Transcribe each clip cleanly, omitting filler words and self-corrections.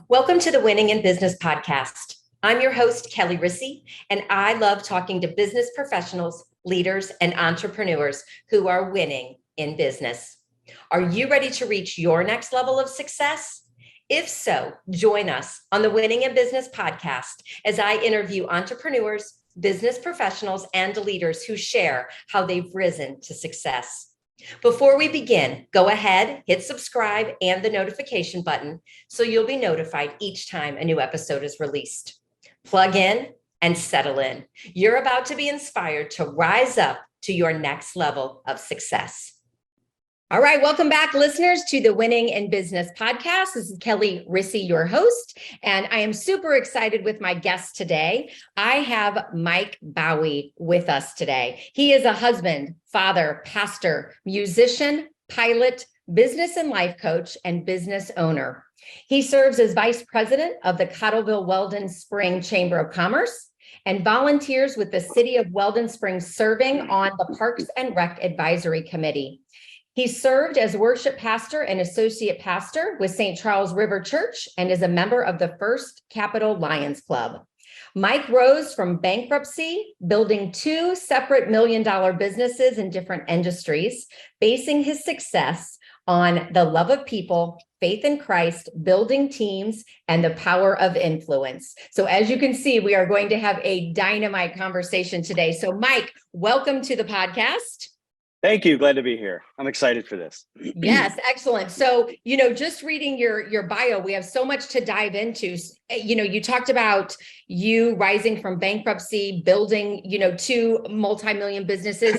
Welcome to the Winning in Business podcast. I'm your host, Kelly Rissy, and I love talking to business professionals, leaders, and entrepreneurs who are winning in business. Are you ready to reach your next level of success? If so, join us on the Winning in Business podcast as I interview entrepreneurs, business professionals, and leaders who share how they've risen to success. Before we begin, go ahead, hit subscribe and the notification button so you'll be notified each time a new episode is released. Plug in and settle in. You're about to be inspired to rise up to your next level of success. All right, welcome back, listeners, to the Winning in Business podcast. This is Kelly Rissy, your host, and I am super excited with my guest today. I have Mike Baue with us today. He is a husband, father, pastor, musician, pilot, business and life coach, and business owner. He serves as vice president of the Cottleville Weldon Spring Chamber of Commerce and volunteers with the City of Weldon Springs, serving on the Parks and Rec Advisory Committee. He served as worship pastor and associate pastor with St. Charles River Church and is a member of the First Capital Lions Club. Mike rose from bankruptcy, building two separate million-dollar businesses in different industries, basing his success on the love of people, faith in Christ, building teams, and the power of influence. So as you can see, we are going to have a dynamite conversation today. So Mike, welcome to the podcast. Thank you. Glad to be here. I'm excited for this. Yes, excellent. So, just reading your bio, we have so much to dive into. You talked about you rising from bankruptcy, building, two multi-million businesses.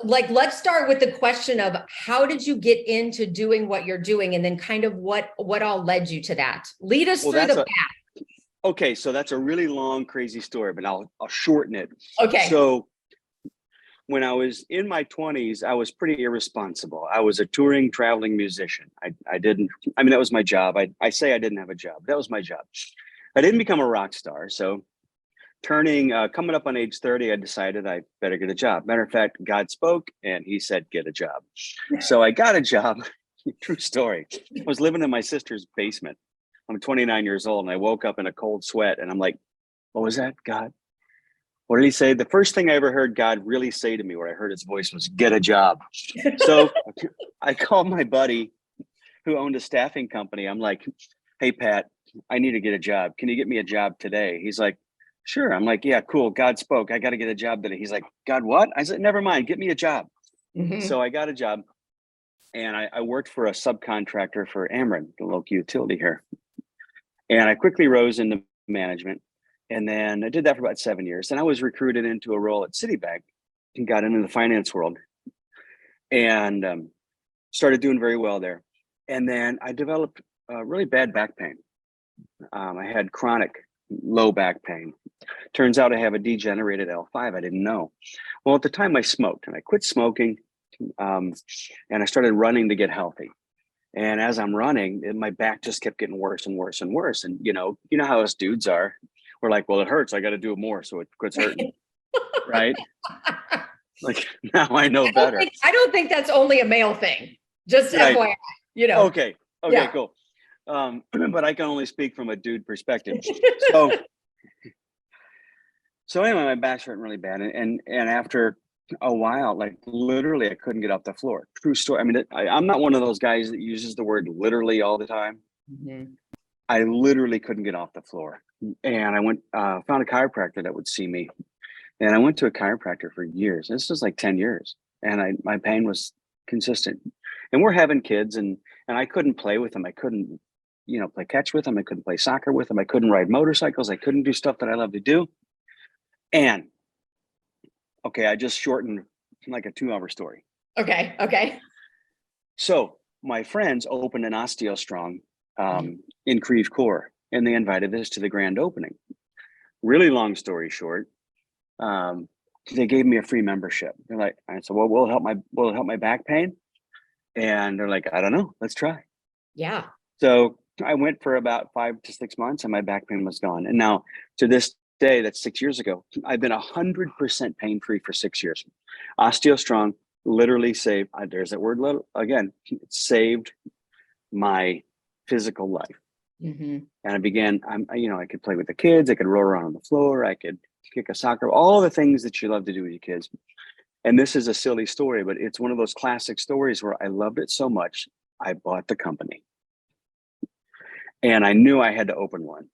Let's start with the question of how did you get into doing what you're doing, and then kind of what all led you to that? Lead us through the path. Okay, so that's a really long, crazy story, but I'll shorten it. Okay. So when I was in my 20s, I was pretty irresponsible. I was a touring, traveling musician. That was my job. I say I didn't have a job. That was my job. I didn't become a rock star. So coming up on age 30, I decided I better get a job. Matter of fact, God spoke and he said, get a job. So I got a job. True story. I was living in my sister's basement. I'm 29 years old and I woke up in a cold sweat and I'm like, what was that, God? What did he say? The first thing I ever heard God really say to me, where I heard his voice, was get a job. So I called my buddy who owned a staffing company. I'm like, hey, Pat, I need to get a job. Can you get me a job today? He's like, sure. I'm like, yeah, cool. God spoke. I got to get a job today. He's like, God, what? I said, never mind. Get me a job. Mm-hmm. So I got a job and I worked for a subcontractor for Ameren, the local utility here. And I quickly rose into management. And then I did that for about 7 years. And I was recruited into a role at Citibank and got into the finance world and started doing very well there. And then I developed really bad back pain. I had chronic low back pain. Turns out I have a degenerated L5. I didn't know. Well, at the time I smoked and I quit smoking and I started running to get healthy. And as I'm running, my back just kept getting worse and worse and worse. And you know how us dudes are. We're like, well, it hurts. I got to do it more so it quits hurting, right? Like now I know better. I don't think that's only a male thing. Just right. FYI, Okay, yeah. Cool. But I can only speak from a dude perspective. So anyway, my back's hurting really bad, and after a while, like literally, I couldn't get off the floor. True story. I mean, I'm not one of those guys that uses the word literally all the time. Mm-hmm. I literally couldn't get off the floor. And I went, found a chiropractor that would see me. And I went to a chiropractor for years. This was like 10 years. And my pain was consistent. And we're having kids and I couldn't play with them. I couldn't, play catch with them. I couldn't play soccer with them. I couldn't ride motorcycles. I couldn't do stuff that I love to do. And okay, I just shortened like a 2-hour story. Okay. So my friends opened an OsteoStrong in Creve Coeur, and they invited us to the grand opening. Really long story short, they gave me a free membership. They're like, I said, well, will it help my back pain? And they're like, I don't know, let's try. Yeah. So I went for about 5 to 6 months and my back pain was gone. And now to this day, that's 6 years ago, I've been 100% pain-free for 6 years. OsteoStrong literally saved, there's that word again, it saved my physical life. And I began, I could play with the kids. I could roll around on the floor. I could kick a soccer, all the things that you love to do with your kids. And this is a silly story, but it's one of those classic stories where I loved it so much, I bought the company. And I knew I had to open one.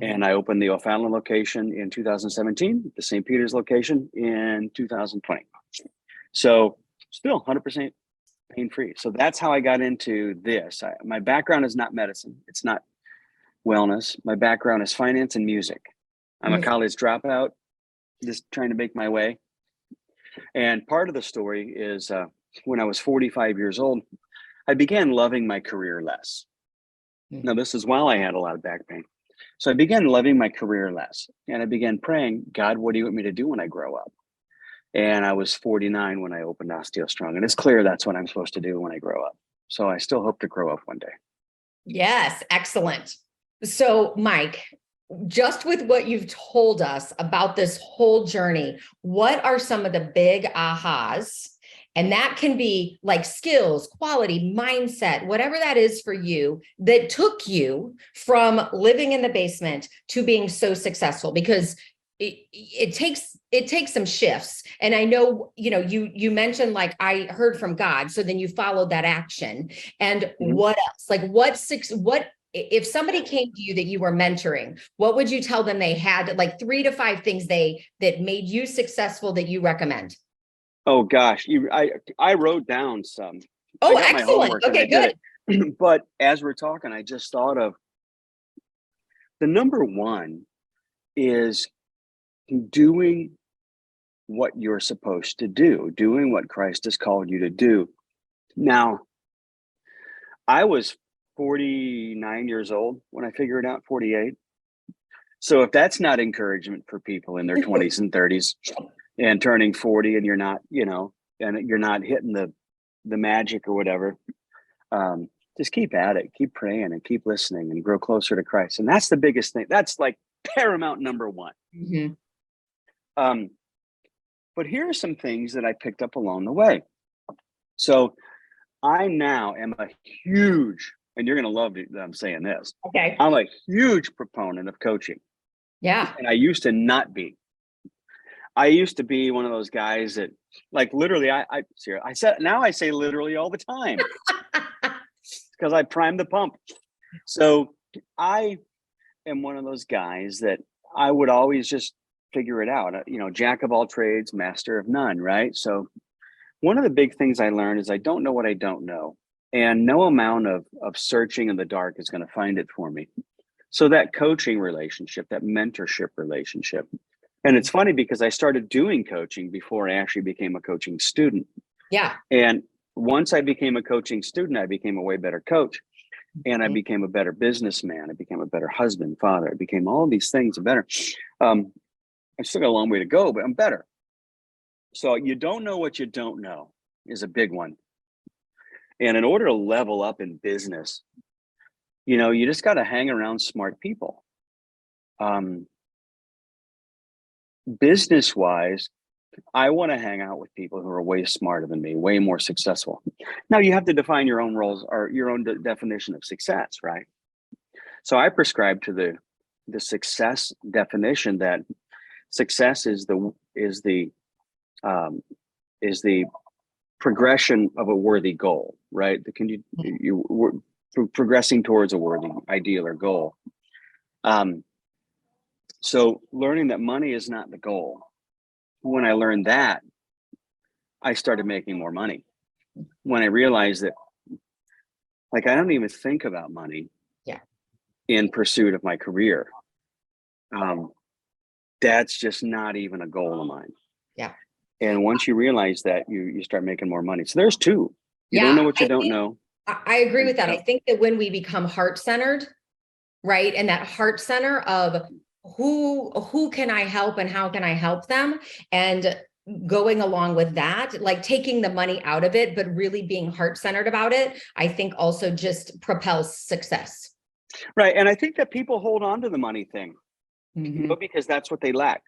And I opened the O'Fallon location in 2017, the St. Peter's location in 2020. So still 100% pain-free. So that's how I got into this. My background is not medicine. It's not wellness. My background is finance and music. I'm a college dropout, just trying to make my way. And part of the story is when I was 45 years old, I began loving my career less. Now, this is while I had a lot of back pain. So I began loving my career less. And I began praying, God, what do you want me to do when I grow up? And I was 49 when I opened OsteoStrong. And it's clear that's what I'm supposed to do when I grow up. So I still hope to grow up one day. Yes, excellent. So, Mike, just with what you've told us about this whole journey, what are some of the big ahas? And that can be like skills, quality, mindset, whatever that is for you that took you from living in the basement to being so successful, because it takes some shifts. And I know, you mentioned, like, I heard from God. So then you followed that action. And what else? Like what if somebody came to you that you were mentoring, what would you tell them they had, like 3 to 5 things that made you successful that you recommend? Oh gosh, I wrote down some. Oh, I got my homework. Okay, good. But as we're talking, I just thought of the number one is doing what you're supposed to do, doing what Christ has called you to do. Now, I was 49 years old when I figured out, 48. So if that's not encouragement for people in their 20s and 30s and turning 40, and you're not, and you're not hitting the magic or whatever, just keep at it, keep praying and keep listening and grow closer to Christ. And that's the biggest thing. That's like paramount number one. But here are some things that I picked up along the way. So I now am a huge, and you're going to love that I'm saying this. Okay. I'm a huge proponent of coaching. Yeah. And I used to not be. I used to be one of those guys that, like, literally, I say literally all the time because I primed the pump. So I am one of those guys that I would always just figure it out. Jack of all trades, master of none, right? So one of the big things I learned is I don't know what I don't know. And no amount of searching in the dark is going to find it for me. So that coaching relationship, that mentorship relationship. And it's funny because I started doing coaching before I actually became a coaching student. Yeah. And once I became a coaching student, I became a way better coach. And I became a better businessman. I became a better husband, father. I became all these things better. I still got a long way to go, but I'm better. So you don't know what you don't know is a big one. And in order to level up in business, you just got to hang around smart people. Business wise, I want to hang out with people who are way smarter than me, way more successful. Now you have to define your own roles or your own definition of success, right? So I prescribe to the success definition that success is the progression of a worthy goal, right? We're progressing towards a worthy ideal or goal. So learning that money is not the goal. When I learned that, I started making more money. When I realized that, like, I don't even think about money in pursuit of my career. That's just not even a goal of mine. Yeah. And once you realize that, you start making more money. So there's two. You don't know what you don't know. I agree with that. I think that when we become heart-centered, right? And that heart center of who can I help and how can I help them? And going along with that, like taking the money out of it, but really being heart-centered about it, I think also just propels success. Right. And I think that people hold on to the money thing, because that's what they lack.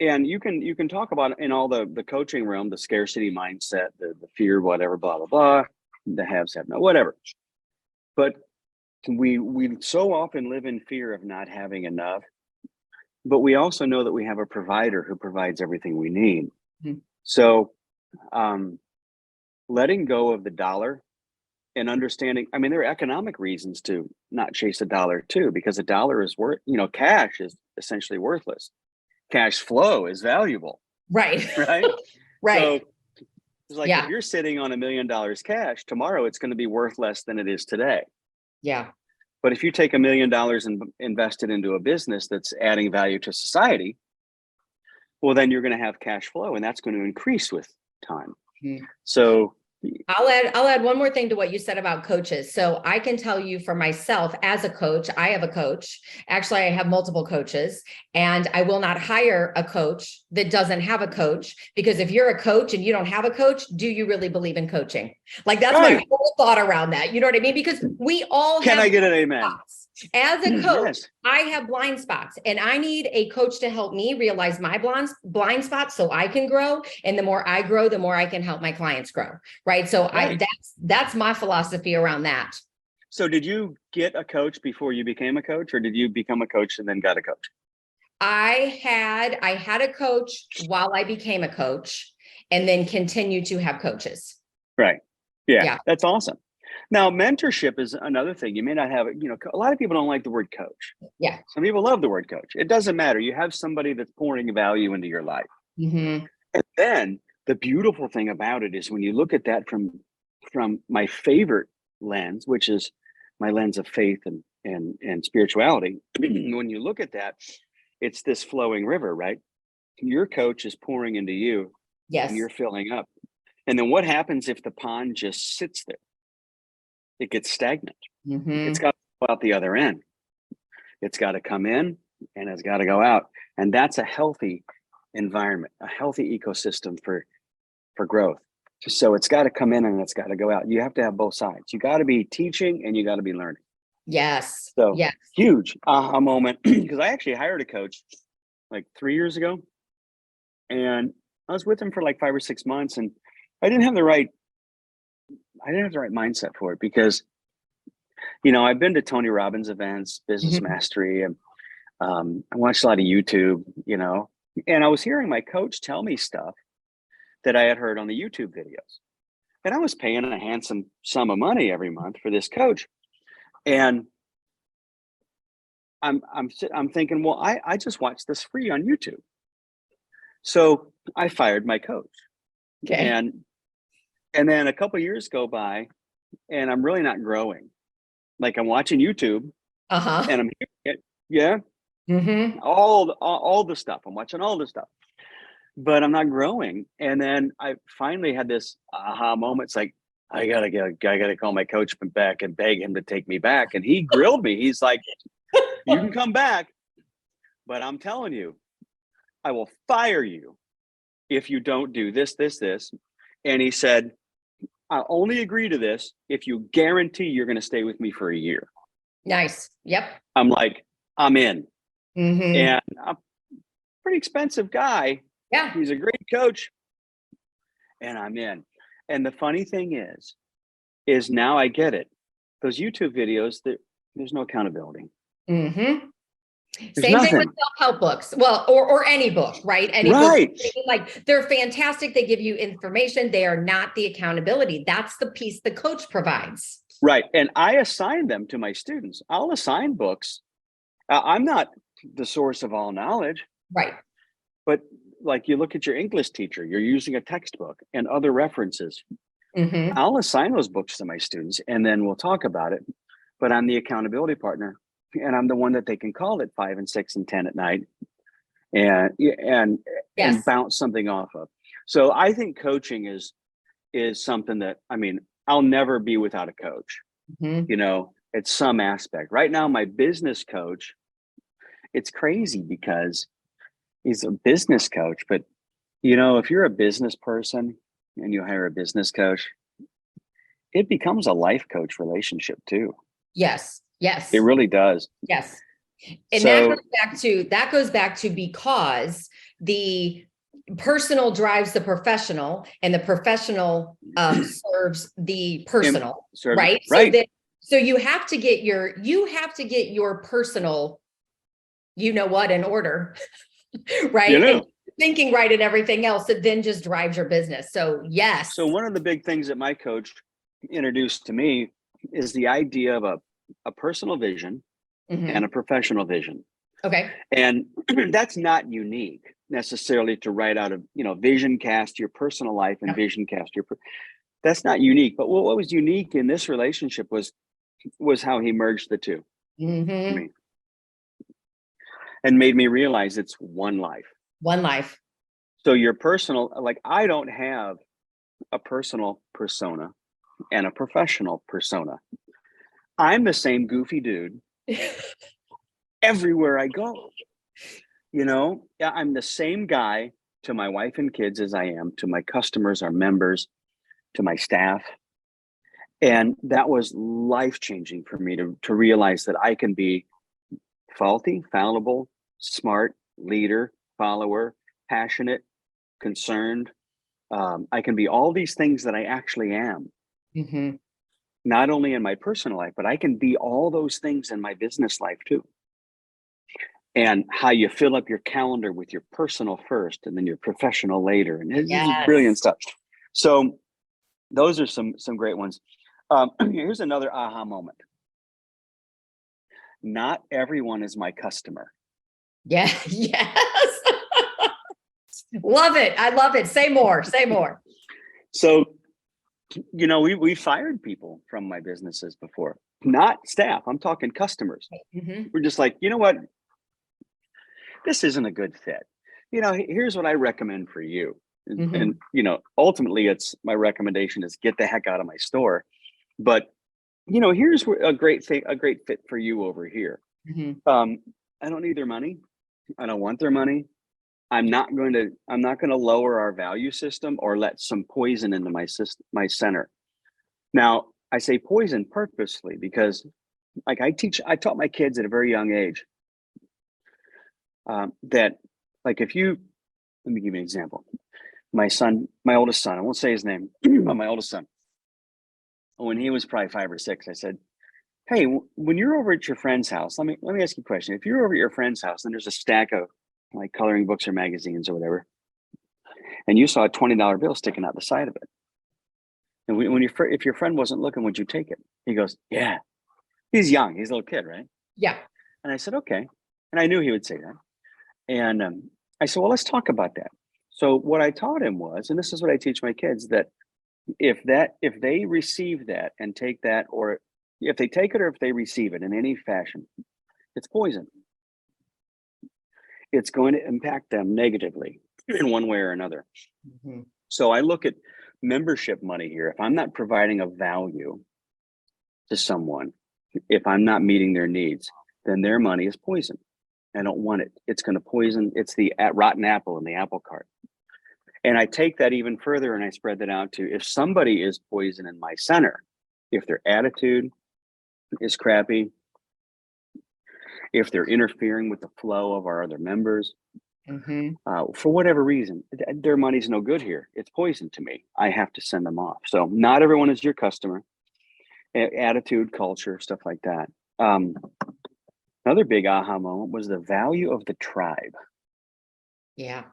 And you can talk about in all the coaching realm, the scarcity mindset, the fear, whatever, blah, blah, blah, the haves, have no, whatever. But we so often live in fear of not having enough, but we also know that we have a provider who provides everything we need. Mhm. So letting go of the dollar and understanding, I mean, there are economic reasons to not chase a dollar too, because a dollar is worth, cash is essentially worthless. Cash flow is valuable, Right. right? So Right. it's like, if Yeah. you're sitting on $1 million cash, tomorrow it's going to be worth less than it is today. Yeah. But if you take $1 million and invest it into a business that's adding value to society, well, then you're going to have cash flow, and that's going to increase with time. Mhm. So I'll add one more thing to what you said about coaches. So I can tell you for myself as a coach, I have a coach. Actually, I have multiple coaches, and I will not hire a coach that doesn't have a coach, because if you're a coach and you don't have a coach, do you really believe in coaching? Like, that's my right. whole thought around that. You know what I mean? Because we all Can have I get an amen? spots. As a coach, Yes. I have blind spots, and I need a coach to help me realize my blind spots so I can grow. And the more I grow, the more I can help my clients grow. Right. So Right. that's my philosophy around that. So did you get a coach before you became a coach, or did you become a coach and then got a coach? I had a coach while I became a coach, and then continue to have coaches. Right. Yeah. Yeah. That's awesome. Now, mentorship is another thing. You may not have it, a lot of people don't like the word coach. Yeah. Some people love the word coach. It doesn't matter. You have somebody that's pouring value into your life. Mm-hmm. And then the beautiful thing about it is when you look at that from my favorite lens, which is my lens of faith and spirituality. When you look at that, it's this flowing river, right? Your coach is pouring into you, Yes. and you're filling up. And then what happens if the pond just sits there? It gets stagnant. Mm-hmm. It's got to go out the other end. It's got to come in and it's got to go out. And that's a healthy environment, a healthy ecosystem for growth. So it's got to come in and it's got to go out. You have to have both sides. You got to be teaching and you got to be learning. Yes. So yes. huge aha moment, because I actually hired a coach like 3 years ago, and I was with him for like 5 or 6 months, and I didn't have the right mindset for it, because I've been to Tony Robbins events, Business Mm-hmm. Mastery, and I watched a lot of YouTube, and I was hearing my coach tell me stuff that I had heard on the YouTube videos, and I was paying a handsome sum of money every month for this coach, and I'm thinking, well, I just watched this free on YouTube, so I fired my coach, Okay. and then a couple of years go by, and I'm really not growing. Like, I'm watching YouTube, Uh-huh. and I'm hearing it, yeah, Mm-hmm. all the stuff. I'm watching all the stuff, but I'm not growing. And then I finally had this aha moment. It's like, I gotta call my coach back and beg him to take me back. And he grilled me. He's like, you can come back, but I'm telling you, I will fire you if you don't do this, this, this. And he said, I'll only agree to this if you guarantee you're going to stay with me for a year. Nice. Yep. I'm like, I'm in. Mm-hmm. And I'm a pretty expensive guy. Yeah. He's a great coach. And I'm in. And the funny thing is now I get it. Those YouTube videos, there's no accountability. Mm-hmm. There's Same thing with nothing. self-help books. Well, or any book, right? Any Right. book, like, they're fantastic. They give you information. They are not the accountability. That's the piece the coach provides. Right. And I assign them to my students. I'll assign books. I'm not the source of all knowledge. Right. But like, you look at your English teacher, you're using a textbook and other references. Mm-hmm. I'll assign those books to my students, and then we'll talk about it. But I'm the accountability partner, and I'm the one that they can call at 5 and 6 and 10 at night, and Yes. bounce something off of. So I think coaching is something that, I mean, I'll never be without a coach. Mm-hmm. It's some aspect. Right now, my business coach, it's crazy because he's a business coach, but if you're a business person and you hire a business coach, it becomes a life coach relationship too. Yes. Yes. It really does. Yes. And So, that goes back to because the personal drives the professional, and the professional serves the personal, right? Right. So you have to get your personal, in order, right? And thinking right and everything else that then just drives your business. So yes. So one of the big things that my coach introduced to me is the idea of a personal vision and a professional vision. Okay. And that's not unique necessarily to write out vision cast your personal life and vision cast that's not unique. But what was unique in this relationship was how he merged the two for me and made me realize it's one life. One life. So your personal, like I don't have a personal persona and a professional persona. I'm the same goofy dude everywhere I go. I'm the same guy to my wife and kids as I am to my customers, our members, to my staff. And that was life-changing for me to realize that I can be faulty, fallible, smart, leader, follower, passionate, concerned. I can be all these things that I actually am. Not only in my personal life, but I can be all those things in my business life too. And how you fill up your calendar with your personal first and then your professional later. And this is brilliant stuff. So those are some great ones. Here's another aha moment. Not everyone is my customer. Yeah. Yes. Love it. I love it. Say more. Say more. So, we fired people from my businesses before, not staff. I'm talking customers. We're just like, you know what? This isn't a good fit. Here's what I recommend for you. And, ultimately it's my recommendation is get the heck out of my store. But, here's a great fit for you over here. I don't need their money. I don't want their money. I'm not going to lower our value system or let some poison into my center. Now, I say poison purposely because like I taught my kids at a very young age that like let me give you an example. My oldest son, I won't say his name, but my oldest son, when he was probably 5 or 6, I said, hey, when you're over at your friend's house, let me ask you a question. If you're over at your friend's house and there's a stack of like coloring books or magazines or whatever, and you saw a $20 bill sticking out the side of it, and if your friend wasn't looking, would you take it? He goes, yeah. He's young. He's a little kid, right? Yeah. And I said, okay. And I knew he would say that. And I said, well, let's talk about that. So what I taught him was, and this is what I teach my kids, that if they receive that and take that, or if they take it or if they receive it in any fashion, it's poison. It's going to impact them negatively in one way or another. So I look at membership money here. If I'm not providing a value to someone, if I'm not meeting their needs, then their money is poison. I don't want it. It's going to poison. It's the rotten apple in the apple cart. And I take that even further and I spread that out to if somebody is poison in my center, if their attitude is crappy, if they're interfering with the flow of our other members, for whatever reason, their money's no good here. It's poison to me. I have to send them off. So not everyone is your customer. Attitude, culture, stuff like that. Another big aha moment was the value of the tribe. Yeah.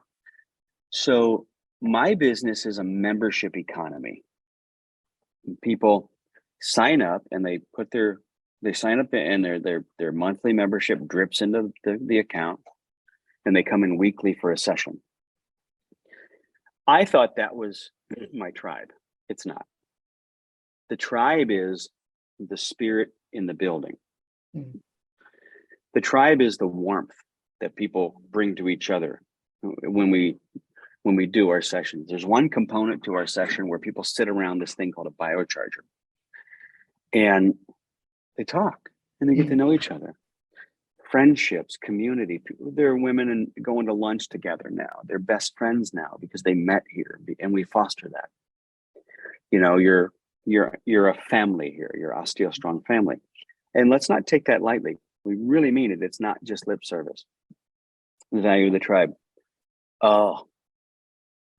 So my business is a membership economy. People sign up and they sign up and their monthly membership drips into the account and they come in weekly for a session. I thought that was my tribe. It's not. The tribe is the spirit in the building. The tribe is the warmth that people bring to each other when we do our sessions. There's one component to our session where people sit around this thing called a biocharger and they talk and they get to know each other. Friendships, community. There are women and going to lunch together now. They're best friends now because they met here, and we foster that. You're a family here. You're Osteo Strong family, and let's not take that lightly. We really mean it. It's not just lip service. The value of the tribe. Oh,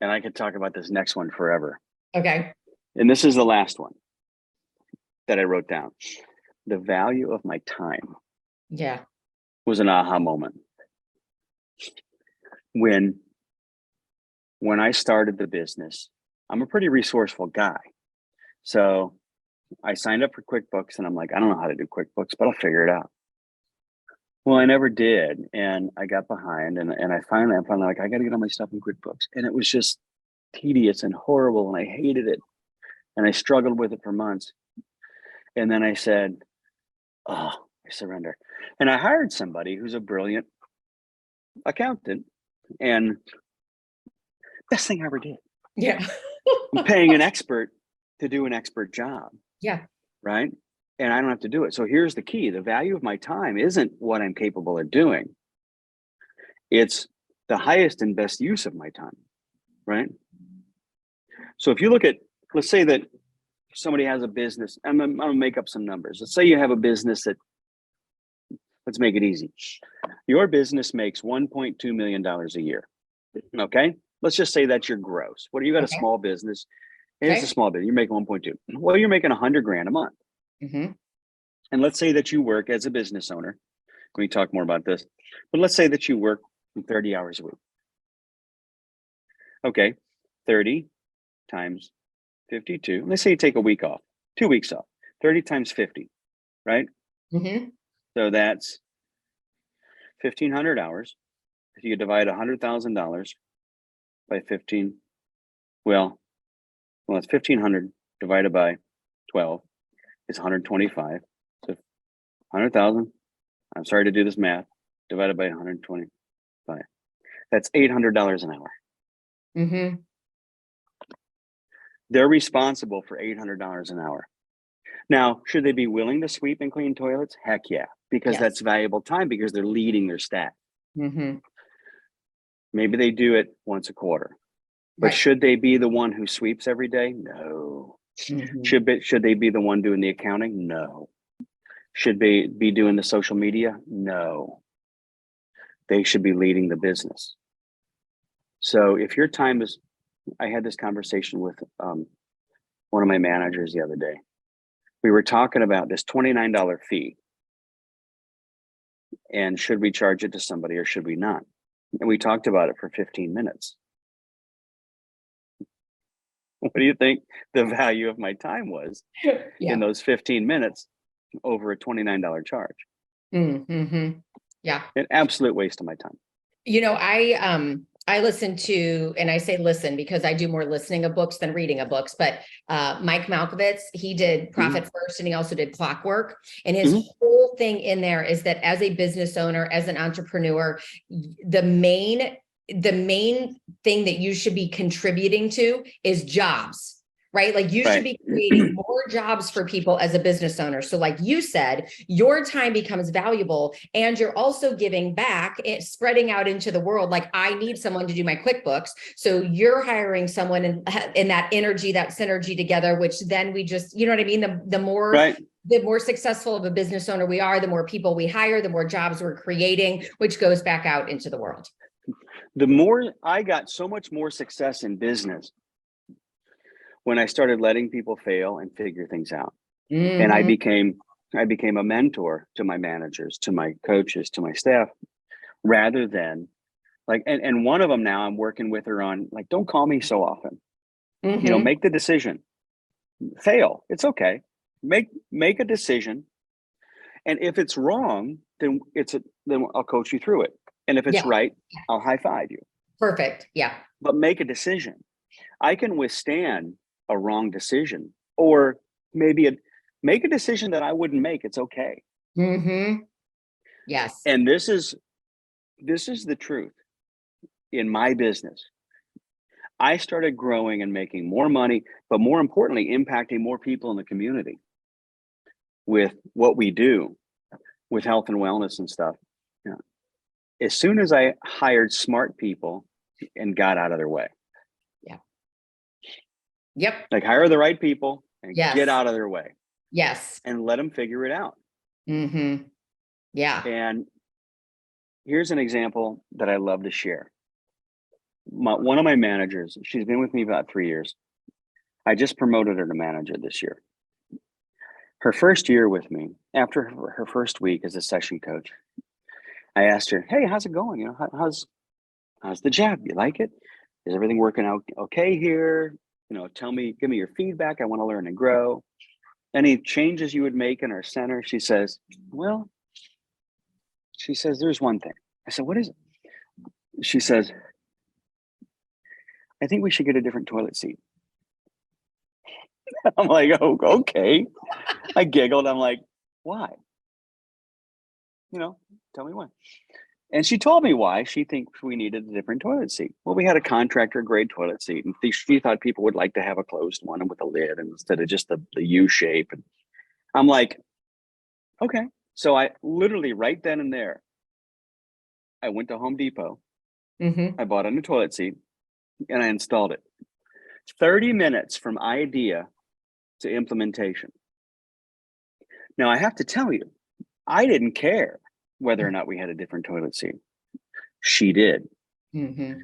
and I could talk about this next one forever. Okay. And this is the last one that I wrote down. the value of my time Yeah. was an aha moment. When I started the business, I'm a pretty resourceful guy. So I signed up for QuickBooks and I'm like, I don't know how to do QuickBooks, but I'll figure it out. Well, I never did. And I got behind and I'm finally like, I got to get all my stuff in QuickBooks. And it was just tedious and horrible. And I hated it. And I struggled with it for months. And then I said, oh, I surrender. And I hired somebody who's a brilliant accountant. And best thing I ever did. Yeah. I'm paying an expert to do an expert job. Yeah. Right. And I don't have to do it. So here's the key. The value of my time isn't what I'm capable of doing. It's the highest and best use of my time. Right. So if you look at, let's say that somebody has a business, I'm gonna make up some numbers. Let's say you have a business that, let's make it easy. Your business makes $1.2 million a year. Okay. Let's just say that's your gross. What do you got? Okay. A small business. Okay. It's a small business. You're making 1.2. Well, you're making 100 grand a month. Mm-hmm. And let's say that you work as a business owner. We talk more about this, but let's say that you work 30 hours a week. Okay. 30 times 52. Let's say you take a week off, 2 weeks off, 30 times 50, right? Mm-hmm. So that's 1,500 hours. If you divide $100,000 by 15, well, it's 1,500 divided by 12 is 125. So 100,000, I'm sorry to do this math, divided by 125. That's $800 an hour. Mm-hmm. They're responsible for $800 an hour. Now, should they be willing to sweep and clean toilets? Heck yeah, because Yes. that's valuable time because they're leading their staff. Mm-hmm. Maybe they do it once a quarter. But Right. should they be the one who sweeps every day? No. Mm-hmm. Should they be the one doing the accounting? No. Should they be doing the social media? No. They should be leading the business. So if your time is, I had this conversation with one of my managers the other day. We were talking about this $29 fee. And should we charge it to somebody or should we not? And we talked about it for 15 minutes. What do you think the value of my time was in those 15 minutes over a $29 charge? Mm-hmm. Yeah. An absolute waste of my time. You know, I listen to, and I say listen because I do more listening of books than reading of books, but Mike Malkovich, he did Profit First and he also did Clockwork. And his whole thing in there is that as a business owner, as an entrepreneur, the main thing that you should be contributing to is jobs. Right? Like you should be creating more jobs for people as a business owner. So like you said, your time becomes valuable and you're also giving back, spreading out into the world. Like I need someone to do my QuickBooks. So you're hiring someone in that energy, that synergy together, which then we just, you know what I mean? The more successful of a business owner we are, the more people we hire, the more jobs we're creating, which goes back out into the world. The more I got so much more success in business when I started letting people fail and figure things out. Mm-hmm. And I became a mentor to my managers, to my coaches, to my staff, rather than like, and one of them now I'm working with her on like, don't call me so often, Mm-hmm. you know, make the decision, fail. It's okay. Make a decision. And if it's wrong, then I'll coach you through it. And if it's right, I'll high five you. Perfect. Yeah. But make a decision. I can withstand a wrong decision, or maybe make a decision that I wouldn't make. It's okay. Mm-hmm. Yes. And this is the truth in my business. I started growing and making more money, but more importantly, impacting more people in the community with what we do with health and wellness and stuff. You know, as soon as I hired smart people and got out of their way. Yep. Like hire the right people and get out of their way. Yes. And let them figure it out. Mm-hmm. Yeah. And here's an example that I love to share. One of my managers, she's been with me about 3 years. I just promoted her to manager this year. Her first year with me, after her first week as a session coach, I asked her, "Hey, how's it going? You know, how's the job? You like it? Is everything working out okay here? You know, give me your feedback. I want to learn and grow. Any changes you would make in our center?" She says, "Well," she says, "there's one thing." I said, "What is it?" She says, "I think we should get a different toilet seat." I'm like, "Oh, okay." I giggled. I'm like, "Why? You know, tell me why." And she told me why she thinks we needed a different toilet seat. Well, we had a contractor grade toilet seat, and she thought people would like to have a closed one with a lid instead of just the U shape. And I'm like, okay. So I literally right then and there, I went to Home Depot. Mm-hmm. I bought a new toilet seat and I installed it. 30 minutes from idea to implementation. Now, I have to tell you, I didn't care whether or not we had a different toilet seat. She did. Mm-hmm.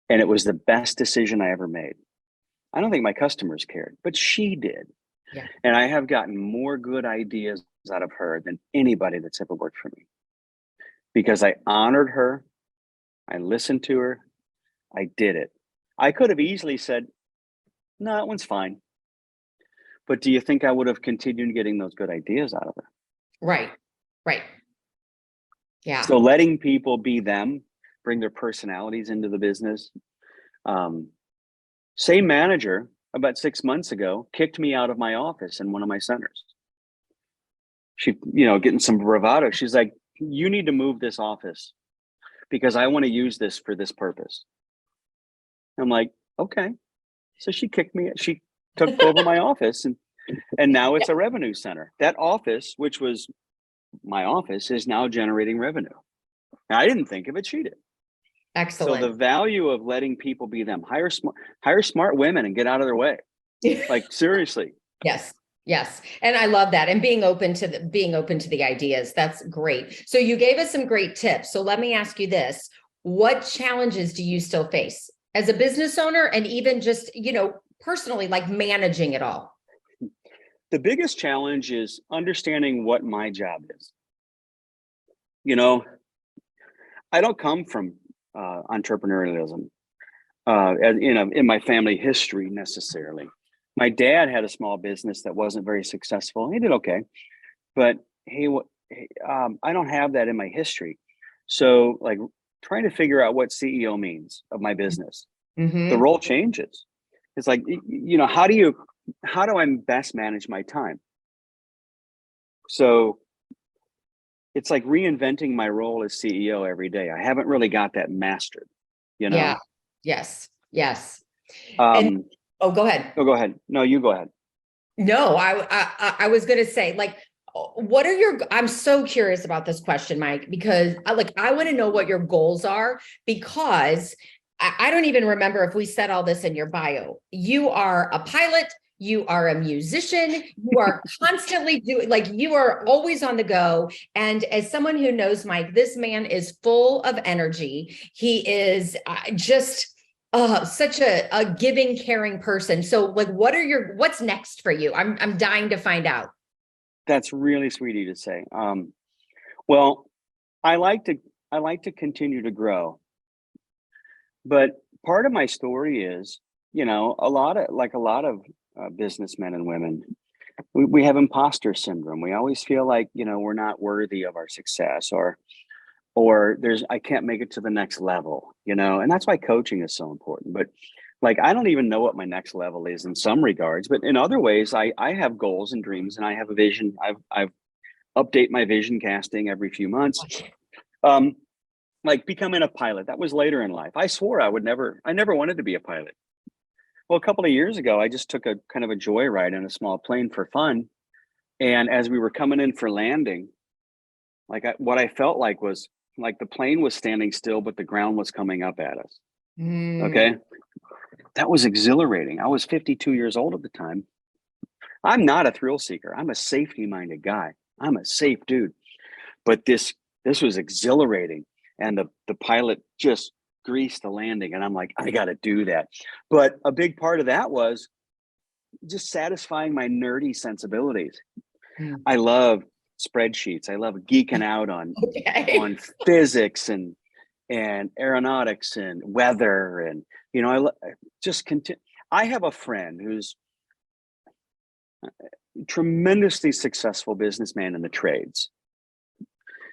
And it was the best decision I ever made. I don't think my customers cared, but she did. Yeah. And I have gotten more good ideas out of her than anybody that's ever worked for me, because I honored her. I listened to her. I did it. I could have easily said, "No, that one's fine." But do you think I would have continued getting those good ideas out of her? Right. Right. Yeah. So letting people be them, bring their personalities into the business. Same manager about 6 months ago kicked me out of my office in one of my centers. She, getting some bravado. She's like, "You need to move this office because I want to use this for this purpose." I'm like, okay. So she kicked me. She took over my office, and now it's a revenue center. That office, which was my office, is now generating revenue. Now, I didn't think of it. She did. Excellent. So the value of letting people be them, hire smart women and get out of their way. Like, seriously. Yes. Yes. And I love that. And being open to the ideas. That's great. So you gave us some great tips. So let me ask you this. What challenges do you still face as a business owner, and even just, personally, like managing it all? The biggest challenge is understanding what my job is. I don't come from entrepreneurialism in my family history necessarily. My dad had a small business that wasn't very successful. He did okay, but I don't have that in my history. So, like, trying to figure out what CEO means of my business, the Mm-hmm. role changes. It's like, how do I best manage my time? So it's like reinventing my role as CEO every day. I haven't really got that mastered, Yeah. Yes. Yes. And Um, go ahead. go ahead. No, you go ahead. No, I was going to say, like, what are I'm so curious about this question, Mike, because I want to know what your goals are, because I don't even remember if we said all this in your bio. You are a pilot. You are a musician. You are constantly doing, like, you are always on the go. And as someone who knows Mike, this man is full of energy. He is just such a giving, caring person. So, like, what's next for you? I'm dying to find out. That's really sweet of you to say. Well, I like to continue to grow, but part of my story is, a lot of businessmen and women, we have imposter syndrome. We always feel like, we're not worthy of our success, or I can't make it to the next level, and that's why coaching is so important. But, like, I don't even know what my next level is in some regards, but in other ways, I have goals and dreams, and I have a vision. I've update my vision casting every few months. Like becoming a pilot, that was later in life. I swore I never wanted to be a pilot. Well, a couple of years ago, I just took a kind of a joyride in a small plane for fun. And as we were coming in for landing, what I felt like was like the plane was standing still, but the ground was coming up at us. Okay. That was exhilarating. I was 52 years old at the time. I'm not a thrill seeker. I'm a safety minded guy. I'm a safe dude. But this was exhilarating. And the pilot just greased the landing. And I'm like, I got to do that. But a big part of that was just satisfying my nerdy sensibilities. I love spreadsheets. I love geeking out on on physics and aeronautics and weather, and I just continue. I have a friend who's a tremendously successful businessman in the trades. I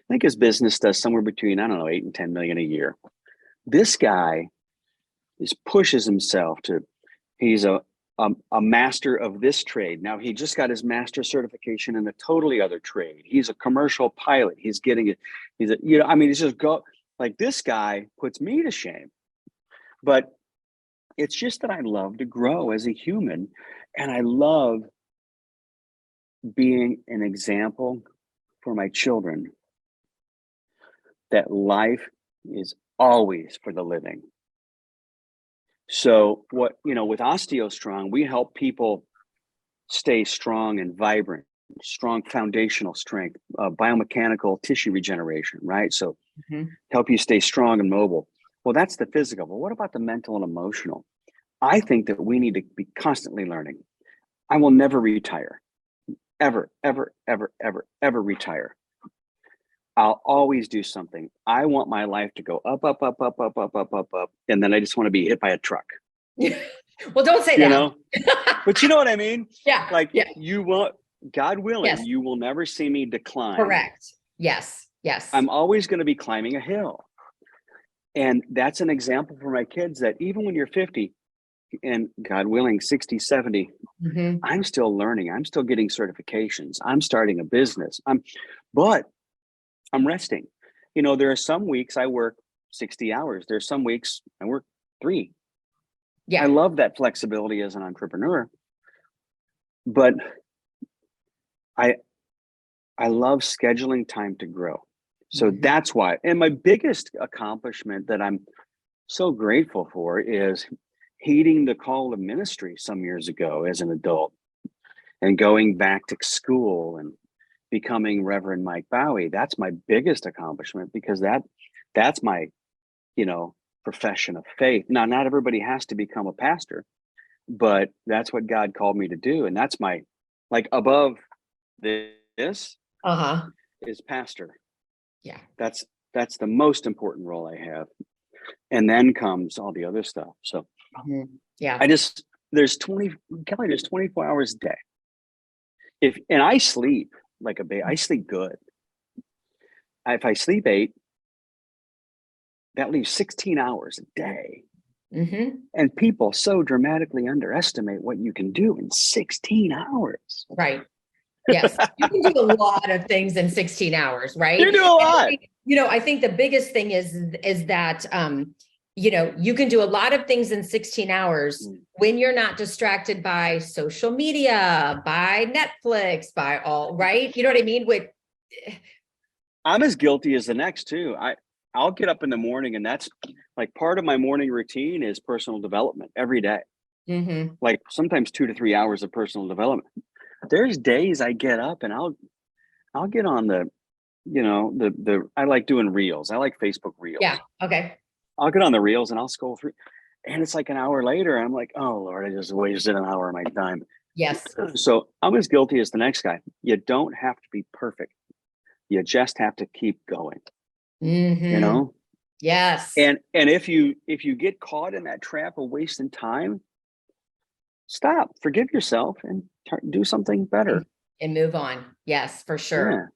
think his business does somewhere between, I don't know, 8 and 10 million a year. This guy pushes himself to, he's a master of this trade. Now he just got his master certification in a totally other trade. He's a commercial pilot. He's getting it. He's a, he's just like, this guy puts me to shame. But it's just that I love to grow as a human, and I love being an example for my children that life is always for the living. So with OsteoStrong, we help people stay strong and vibrant, strong foundational strength, biomechanical tissue regeneration, right? So help you stay strong and mobile. Well, that's the physical, but what about the mental and emotional? I think that we need to be constantly learning. I will never retire, ever, ever, ever, ever, ever retire. I'll always do something. I want my life to go up, up, up, up, up, up, up, up, up. And then I just want to be hit by a truck. Well, don't say that. But you know what I mean? Yeah. Like you want, God willing, yes. You will never see me decline. Correct. Yes. Yes. I'm always going to be climbing a hill. And that's an example for my kids that even when you're 50 and God willing, 60, 70, I'm still learning. I'm still getting certifications. I'm starting a business. But I'm resting. There are some weeks I work 60 hours. There's some weeks I work 3. Yeah. I love that flexibility as an entrepreneur. But I love scheduling time to grow. So that's why. And my biggest accomplishment that I'm so grateful for is heeding the call of ministry some years ago as an adult and going back to school and becoming Reverend Mike Baue. That's my biggest accomplishment, because that's my, profession of faith. Now, not everybody has to become a pastor, but that's what God called me to do. And that's my, like, above this is pastor. Yeah. That's the most important role I have. And then comes all the other stuff. So yeah, there's 24 hours a day. And I sleep like a baby. I sleep good. If I sleep 8, that leaves 16 hours a day. And people so dramatically underestimate what you can do in 16 hours. Right. Yes. You can do a lot of things in 16 hours, right? You do a lot. I think the biggest thing is that, you can do a lot of things in 16 hours when you're not distracted by social media, by Netflix, by all, right? You know what I mean? I'm as guilty as the next too. I'll get up in the morning, and that's like part of my morning routine is personal development every day. Like sometimes 2 to 3 hours of personal development. There's days I get up and I'll get on I like doing reels. I like Facebook reels. Yeah. Okay. I'll get on the reels and I'll scroll through, and it's like an hour later. I'm like, oh Lord, I just wasted an hour of my time. Yes. So I'm as guilty as the next guy. You don't have to be perfect. You just have to keep going. Yes. And if you get caught in that trap of wasting time, stop, forgive yourself, and do something better and move on. Yes, for sure. Yeah.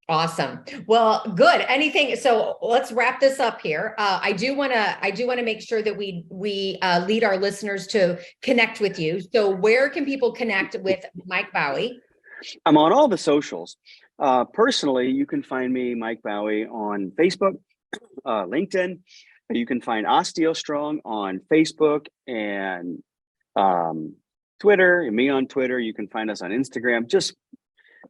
Awesome. Well, good. Anything. So let's wrap this up here. I do want to make sure that we lead our listeners to connect with you. So where can people connect with Mike Baue? I'm on all the socials. Personally, you can find me, Mike Baue, on Facebook, LinkedIn. You can find OsteoStrong on Facebook and Twitter, and me on Twitter. You can find us on Instagram. Just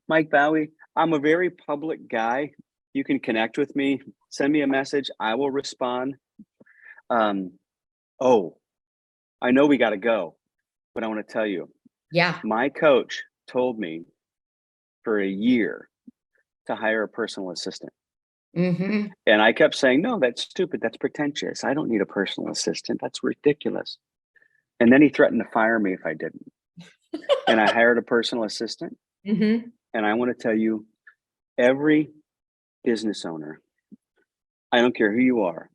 Mike Baue. I'm a very public guy. You can connect with me, send me a message. I will respond. I know we got to go, but I want to tell you. Yeah. My coach told me for a year to hire a personal assistant. And I kept saying, no, that's stupid. That's pretentious. I don't need a personal assistant. That's ridiculous. And then he threatened to fire me if I didn't. And I hired a personal assistant. And I want to tell you, every business owner, I don't care who you are,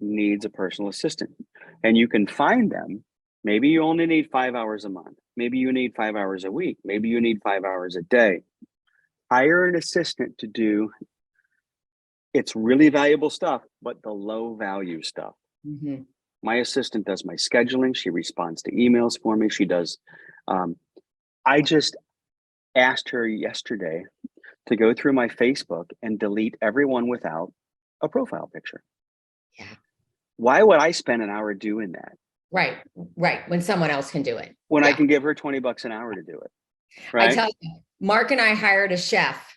needs a personal assistant. And you can find them. Maybe you only need 5 hours a month. Maybe you need 5 hours a week. Maybe you need 5 hours a day. Hire an assistant to do it's really valuable stuff, but the low value stuff. Mm-hmm. My assistant does my scheduling. She responds to emails for me. She does. I just asked her yesterday to go through my Facebook and delete everyone without a profile picture. Yeah. Why would I spend an hour doing that? Right. When someone else can do it. When I can give her $20 an hour to do it. Right. I tell you, Mark and I hired a chef.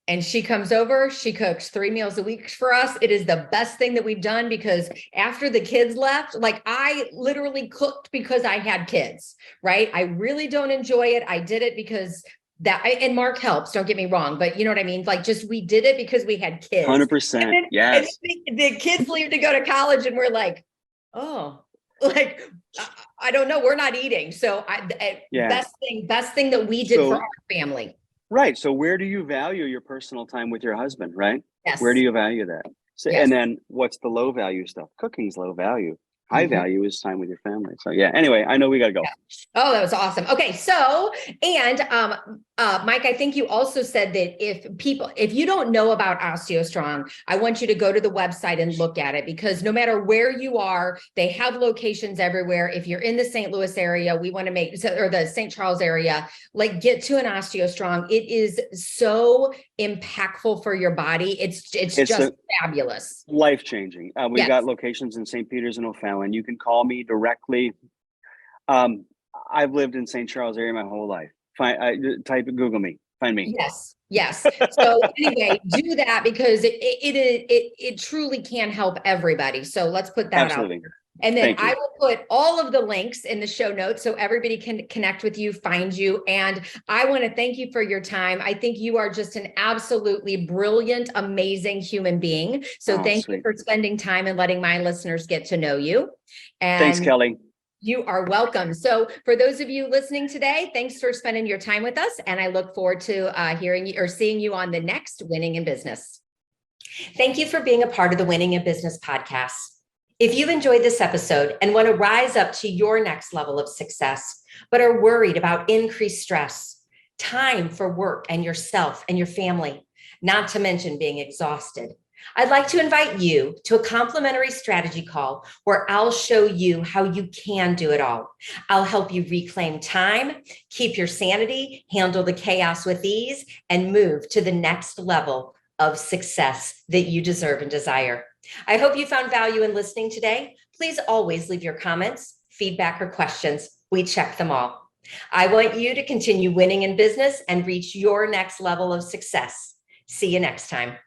And she comes over, she cooks 3 meals a week for us. It is the best thing that we've done because after the kids left, like I literally cooked because I had kids, right? I really don't enjoy it. I did it because and Mark helps, don't get me wrong, but you know what I mean? Like just, we did it because we had kids. 100%. Yes. And the kids leave to go to college and we're like, oh, like, I don't know. We're not eating. So best thing that we did for our family. Right. So where do you value your personal time with your husband, right? Yes. Where do you value that? So, and then what's the low value stuff? Cooking's low value. High value is time with your family. So anyway, I know we got to go. Oh, that was awesome. Okay. So, and Mike, I think you also said that if you don't know about OsteoStrong, I want you to go to the website and look at it because no matter where you are, they have locations everywhere. If you're in the St. Louis area, we want to or the St. Charles area, like get to an OsteoStrong. It is so impactful for your body. It's just fabulous. Life-changing. We got locations in St. Peters and O'Fallon. You can call me directly. I've lived in St. Charles area my whole life. Google me, find me. Yes. So anyway, do that because it truly can help everybody. So let's put that out there. And then I will put all of the links in the show notes so everybody can connect with you, find you. And I want to thank you for your time. I think you are just an absolutely brilliant, amazing human being. So thank you for spending time and letting my listeners get to know you. And thanks, Kelly. You are welcome. So for those of you listening today, thanks for spending your time with us. And I look forward to hearing you or seeing you on the next Winning in Business. Thank you for being a part of the Winning in Business podcast. If you've enjoyed this episode and want to rise up to your next level of success, but are worried about increased stress, time for work and yourself and your family, not to mention being exhausted, I'd like to invite you to a complimentary strategy call where I'll show you how you can do it all. I'll help you reclaim time, keep your sanity, handle the chaos with ease, and move to the next level of success that you deserve and desire. I hope you found value in listening today. Please always leave your comments, feedback, or questions. We check them all. I want you to continue winning in business and reach your next level of success. See you next time.